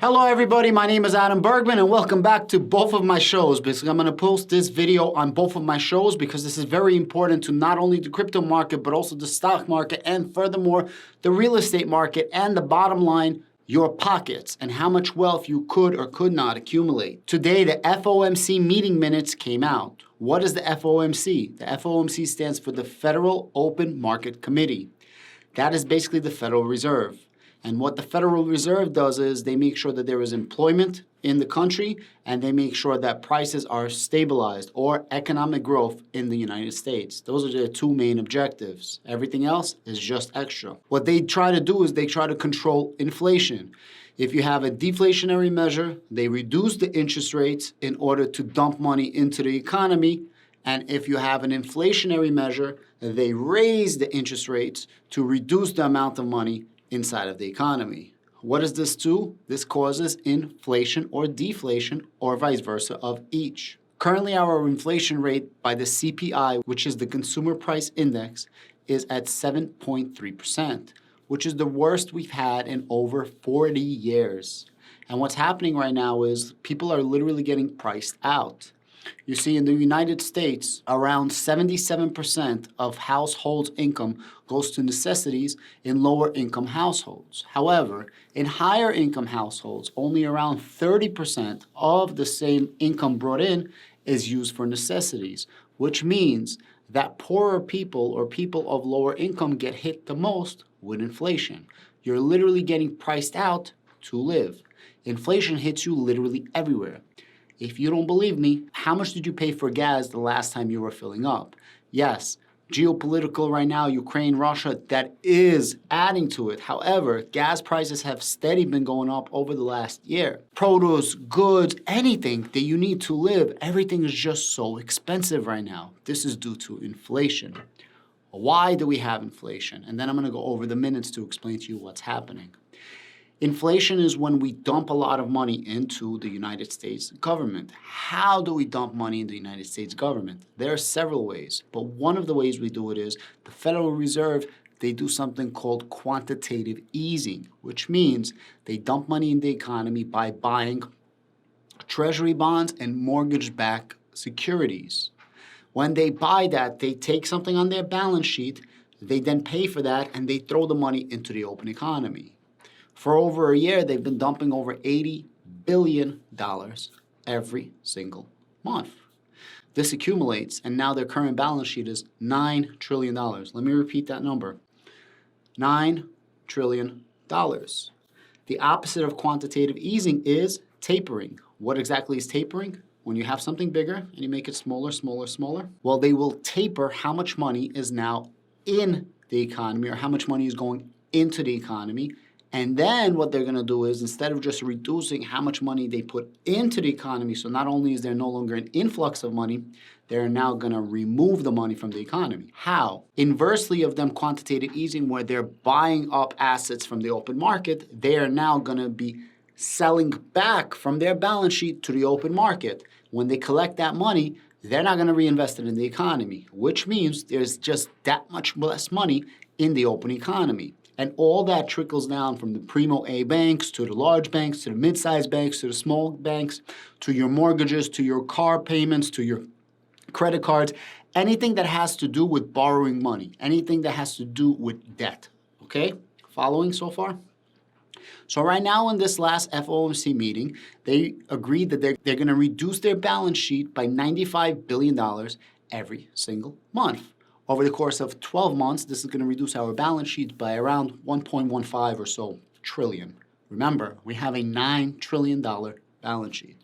Hello everybody, my name is Adam Bergman and welcome back to both of my shows. Basically, I'm going to post this video on both of my shows because this is very important to not only the crypto market but also the stock market and furthermore the real estate market and the bottom line, your pockets and how much wealth you could or could not accumulate. Today, the FOMC meeting minutes came out. What is the FOMC? The FOMC stands for the Federal Open Market Committee. That is basically the Federal Reserve. And what the Federal Reserve does is they make sure that there is employment in the country and they make sure that prices are stabilized or economic growth in the United States. Those are their two main objectives. Everything else is just extra. What they try to do is they try to control inflation. If you have a deflationary measure, they reduce the interest rates in order to dump money into the economy. And if you have an inflationary measure, they raise the interest rates to reduce the amount of money inside of the economy. What does this do? This causes inflation or deflation or vice versa of each. Currently, our inflation rate by the CPI, which is the Consumer Price Index, is at 7.3%, which is the worst we've had in over 40 years. And what's happening right now is people are literally getting priced out. You see, in the United States, around 77% of households' income goes to necessities in lower income households. However, in higher income households, only around 30% of the same income brought in is used for necessities, which means that poorer people or people of lower income get hit the most with inflation. You're literally getting priced out to live. Inflation hits you literally everywhere. If you don't believe me, how much did you pay for gas the last time you were filling up? Yes, geopolitical right now, Ukraine, Russia, that is adding to it. However, gas prices have steady been going up over the last year. Produce, goods, anything that you need to live, everything is just so expensive right now. This is due to inflation. Why do we have inflation? And then I'm going to go over the minutes to explain to you what's happening. Inflation is when we dump a lot of money into the United States government. How do we dump money in the United States government? There are several ways, but one of the ways we do it is the Federal Reserve, they do something called quantitative easing, which means they dump money in the economy by buying treasury bonds and mortgage-backed securities. When they buy that, they take something on their balance sheet, they then pay for that, and they throw the money into the open economy. For over a year, they've been dumping over $80 billion every single month. This accumulates, and now their current balance sheet is $9 trillion. Let me repeat that number. $9 trillion. The opposite of quantitative easing is tapering. What exactly is tapering? When you have something bigger and you make it smaller, smaller, smaller, well, they will taper how much money is now in the economy or how much money is going into the economy. And then what they're going to do is instead of just reducing how much money they put into the economy, so not only is there no longer an influx of money, they're now going to remove the money from the economy. How? Inversely of them quantitative easing, where they're buying up assets from the open market, they are now going to be selling back from their balance sheet to the open market. When they collect that money, they're not going to reinvest it in the economy, which means there's just that much less money in the open economy. And all that trickles down from the primo A banks to the large banks, to the mid-sized banks, to the small banks, to your mortgages, to your car payments, to your credit cards, anything that has to do with borrowing money, anything that has to do with debt. Okay? Following so far? So right now in this last FOMC meeting, they agreed that they're going to reduce their balance sheet by $95 billion every single month. Over the course of 12 months, this is going to reduce our balance sheet by around 1.15 or so trillion. Remember, we have a $9 trillion balance sheet.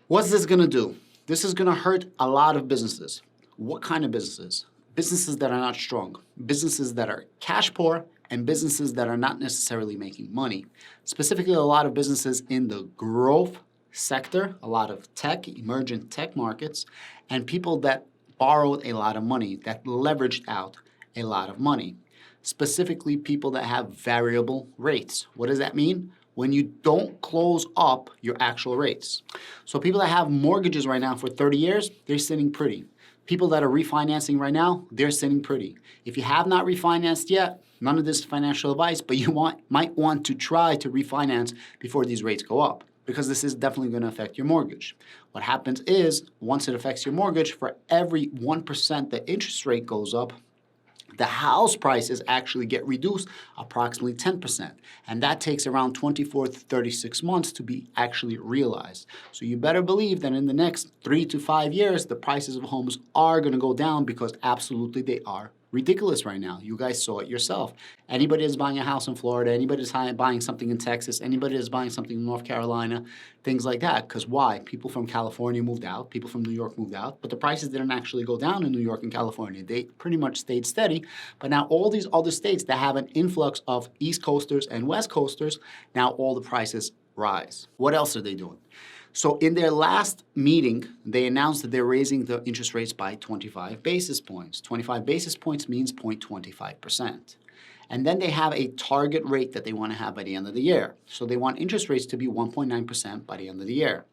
What's this going to do? This is going to hurt a lot of businesses. What kind of businesses? Businesses that are not strong, businesses that are cash poor, and businesses that are not necessarily making money. Specifically, a lot of businesses in the growth sector, a lot of tech, emergent tech markets, and people that borrowed a lot of money, that leveraged out a lot of money. Specifically, people that have variable rates. What does that mean? When you don't close up your actual rates. So people that have mortgages right now for 30 years, they're sitting pretty. People that are refinancing right now, they're sitting pretty. If you have not refinanced yet, None of this is financial advice, but you might want to try to refinance before these rates go up, because this is definitely going to affect your mortgage. What happens is, once it affects your mortgage, for every 1% the interest rate goes up, the house prices actually get reduced approximately 10%. And that takes around 24 to 36 months to be actually realized. So you better believe that in the next 3 to 5 years, the prices of homes are going to go down, because absolutely they are ridiculous right now. You guys saw it yourself. Anybody that's buying a house in Florida, anybody that's buying something in Texas, anybody that's buying something in North Carolina, things like that. Because why? People from California moved out, people from New York moved out, but the prices didn't actually go down in New York and California. They pretty much stayed steady. But now all these other states that have an influx of East Coasters and West Coasters, now all the prices rise. What else are they doing? So in their last meeting, they announced that they're raising the interest rates by 25 basis points. 25 basis points means 0.25%. And then they have a target rate that they want to have by the end of the year. So they want interest rates to be 1.9% by the end of the year.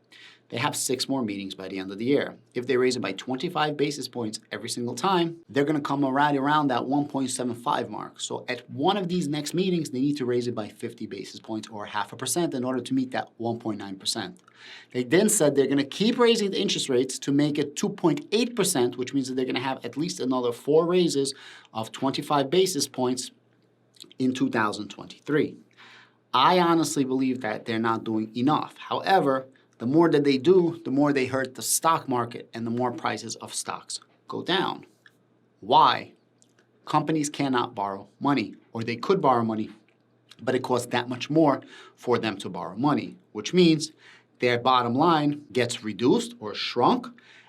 They have 6 more meetings by the end of the year. If they raise it by 25 basis points every single time, they're going to come right around that 1.75 mark. So at one of these next meetings, they need to raise it by 50 basis points or 0.5% in order to meet that 1.9%. They then said they're going to keep raising the interest rates to make it 2.8%, which means that they're going to have at least another 4 raises of 25 basis points in 2023. I honestly believe that they're not doing enough. However, the more that they do, the more they hurt the stock market and the more prices of stocks go down. Why? Companies cannot borrow money, or they could borrow money, but it costs that much more for them to borrow money, which means their bottom line gets reduced or shrunk,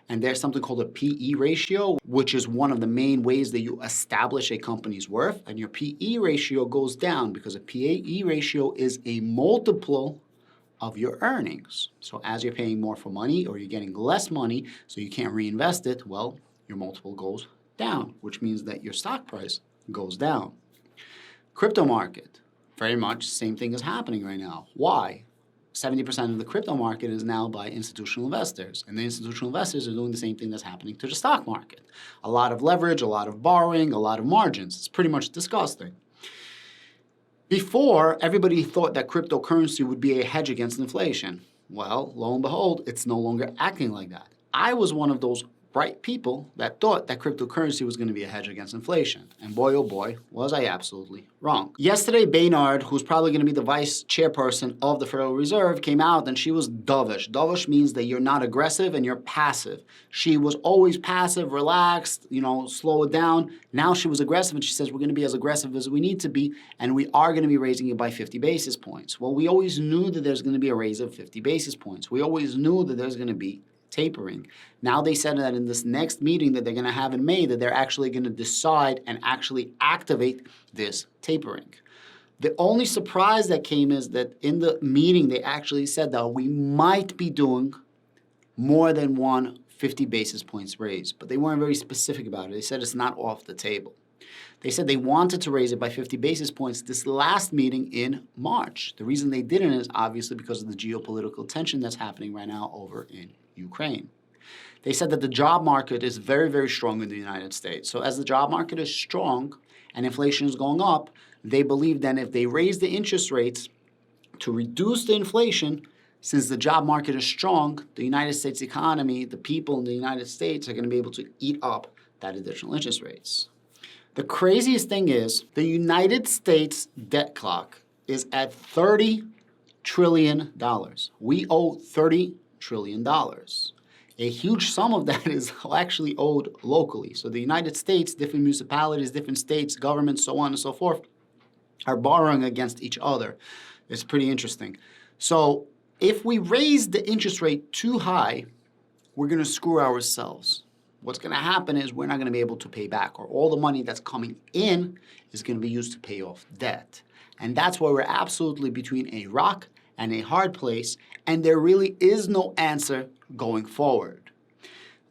and there's something called a PE ratio, which is one of the main ways that you establish a company's worth, and your PE ratio goes down because a PE ratio is a multiple of your earnings. So as you're paying more for money, or you're getting less money, so you can't reinvest it, well, your multiple goes down, which means that your stock price goes down. Crypto market, very much same thing is happening right now. Why? 70% of the crypto market is now by institutional investors, and the institutional investors are doing the same thing that's happening to the stock market. A lot of leverage, a lot of borrowing, a lot of margins. It's pretty much disgusting. Before, everybody thought that cryptocurrency would be a hedge against inflation. Well, lo and behold, it's no longer acting like that. I was one of those bright people that thought that cryptocurrency was going to be a hedge against inflation. And boy, oh boy, was I absolutely wrong. Yesterday, Baynard, who's probably going to be the vice chairperson of the Federal Reserve, came out and she was dovish. Dovish means that you're not aggressive and you're passive. She was always passive, relaxed, slow it down. Now she was aggressive and she says we're going to be as aggressive as we need to be, and we are going to be raising it by 50 basis points. Well, we always knew that there's going to be a raise of 50 basis points. We always knew that there's going to be tapering. Now they said that in this next meeting that they're going to have in May, that they're actually going to decide and actually activate this tapering. The only surprise that came is that in the meeting they actually said that we might be doing more than one 50 basis points raise, but they weren't very specific about it. They said it's not off the table. They said they wanted to raise it by 50 basis points this last meeting in March. The reason they didn't is obviously because of the geopolitical tension that's happening right now over in Ukraine. They said that the job market is very, very strong in the United States. So as the job market is strong and inflation is going up, they believe then if they raise the interest rates to reduce the inflation, since the job market is strong, the United States economy, the people in the United States are going to be able to eat up that additional interest rates. The craziest thing is the United States debt clock is at $30 trillion. We owe $30 trillion. A huge sum of that is actually owed locally. So the United States, different municipalities, different states, governments, so on and so forth, are borrowing against each other. It's pretty interesting. So if we raise the interest rate too high, we're going to screw ourselves. What's going to happen is we're not going to be able to pay back, or all the money that's coming in is going to be used to pay off debt. And that's why we're absolutely between a rock and a hard place, and there really is no answer going forward.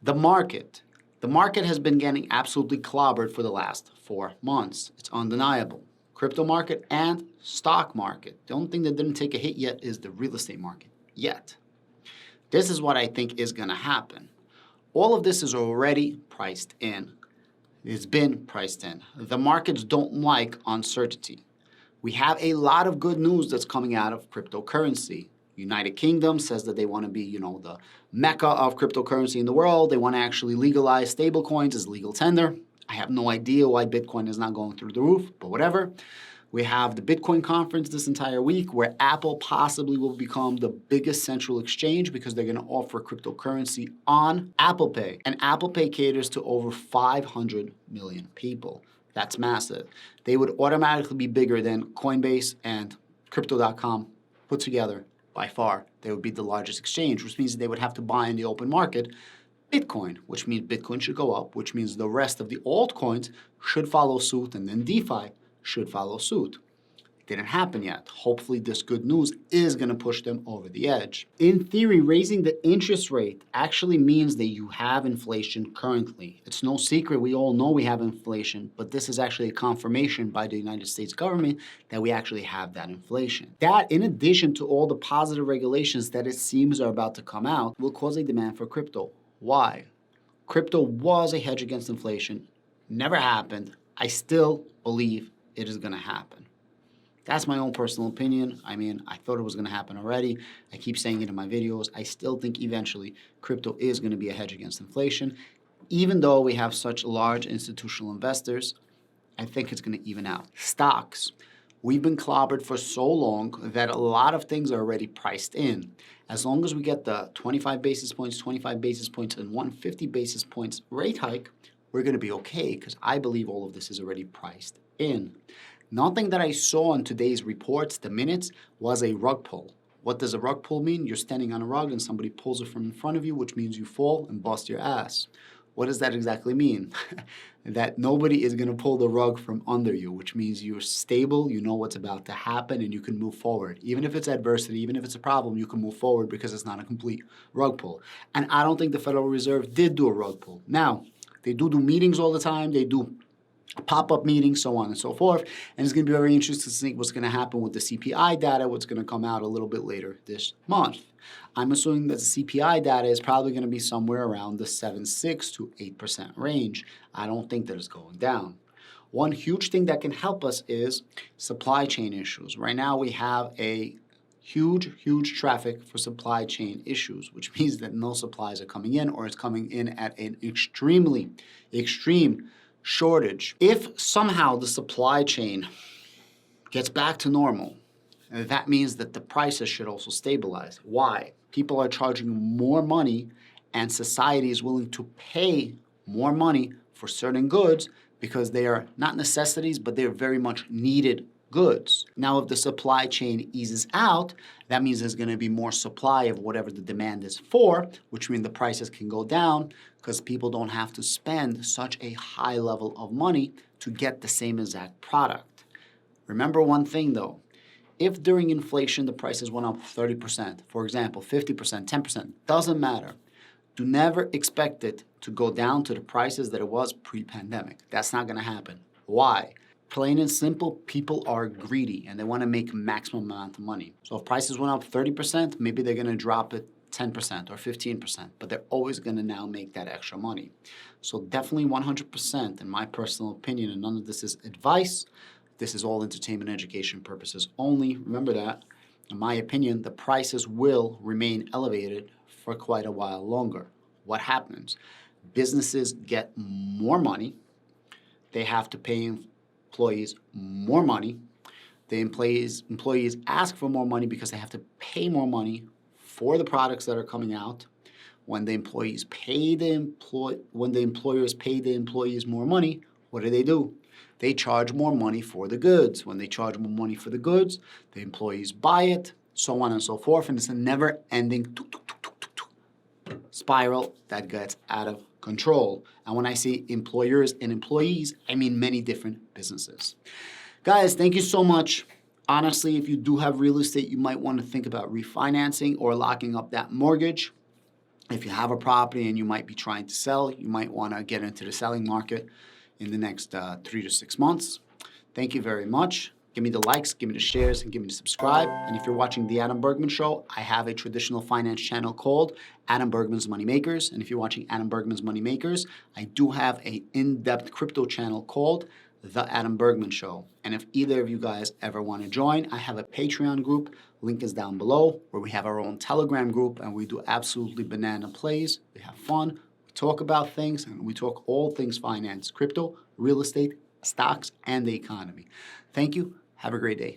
The market has been getting absolutely clobbered for the last 4 months. It's undeniable. Crypto market and stock market. The only thing that didn't take a hit yet is the real estate market, yet. This is what I think is going to happen. All of this is already priced in. It's been priced in. The markets don't like uncertainty. We have a lot of good news that's coming out of cryptocurrency. United Kingdom says that they want to be, the mecca of cryptocurrency in the world. They want to actually legalize stablecoins as legal tender. I have no idea why Bitcoin is not going through the roof, but whatever. We have the Bitcoin conference this entire week where Apple possibly will become the biggest central exchange because they're going to offer cryptocurrency on Apple Pay. And Apple Pay caters to over 500 million people. That's massive. They would automatically be bigger than Coinbase and Crypto.com put together by far. They would be the largest exchange, which means they would have to buy in the open market Bitcoin, which means Bitcoin should go up, which means the rest of the altcoins should follow suit, and then DeFi should follow suit. It didn't happen yet. Hopefully this good news is going to push them over the edge. In theory, raising the interest rate actually means that you have inflation currently. It's no secret. We all know we have inflation, but this is actually a confirmation by the United States government that we actually have that inflation. That, in addition to all the positive regulations that it seems are about to come out, will cause a demand for crypto. Why? Crypto was a hedge against inflation. Never happened. I still believe it is going to happen. That's my own personal opinion. I thought it was going to happen already. I keep saying it in my videos. I still think eventually crypto is going to be a hedge against inflation. Even though we have such large institutional investors, I think it's going to even out. Stocks. We've been clobbered for so long that a lot of things are already priced in. As long as we get the 25 basis points, and 150 basis points rate hike, we're going to be okay because I believe all of this is already priced in. Nothing that I saw in today's reports, the minutes, was a rug pull. What does a rug pull mean? You're standing on a rug and somebody pulls it from in front of you, which means you fall and bust your ass. What does that exactly mean? That nobody is going to pull the rug from under you, which means you're stable, you know what's about to happen, and you can move forward. Even if it's adversity, even if it's a problem, you can move forward because it's not a complete rug pull. And I don't think the Federal Reserve did do a rug pull. Now, they do meetings all the time. They do pop-up meetings, so on and so forth. And it's going to be very interesting to see what's going to happen with the CPI data, what's going to come out a little bit later this month. I'm assuming that the CPI data is probably going to be somewhere around the 7.6 to 8% range. I don't think that it's going down. One huge thing that can help us is supply chain issues. Right now we have a huge traffic for supply chain issues, which means that no supplies are coming in, or it's coming in at an extreme shortage. If somehow the supply chain gets back to normal, that means that the prices should also stabilize. Why? People are charging more money and society is willing to pay more money for certain goods because they are not necessities, but they're very much needed goods. Now, if the supply chain eases out, that means there's going to be more supply of whatever the demand is for, which means the prices can go down because people don't have to spend such a high level of money to get the same exact product. Remember one thing though, if during inflation the prices went up 30%, for example, 50%, 10%, doesn't matter. Do never expect it to go down to the prices that it was pre-pandemic. That's not going to happen. Why? Plain and simple, people are greedy and they want to make maximum amount of money. So if prices went up 30%, maybe they're going to drop it 10% or 15%, but they're always going to now make that extra money. So definitely 100%, in my personal opinion, and none of this is advice, this is all entertainment and education purposes only. Remember that, in my opinion, the prices will remain elevated for quite a while longer. What happens? Businesses get more money. They have to pay employees more money. The employees ask for more money because they have to pay more money for the products that are coming out. When the employers pay the employees more money, what do? They charge more money for the goods. When they charge more money for the goods, the employees buy it, so on and so forth, and it's a never-ending spiral that gets out of control. And when I say employers and employees, I mean many different businesses. Guys, thank you so much. Honestly, if you do have real estate, you might want to think about refinancing or locking up that mortgage. If you have a property and you might be trying to sell, you might want to get into the selling market in the next 3 to 6 months. Thank you very much. Give me the likes, give me the shares, and give me the subscribe. And if you're watching The Adam Bergman Show, I have a traditional finance channel called Adam Bergman's Money Makers. And if you're watching Adam Bergman's Money Makers, I do have an in-depth crypto channel called The Adam Bergman Show. And if either of you guys ever want to join, I have a Patreon group. Link is down below, where we have our own Telegram group, and we do absolutely banana plays. We have fun. We talk about things, and we talk all things finance, crypto, real estate, stocks, and the economy. Thank you. Have a great day.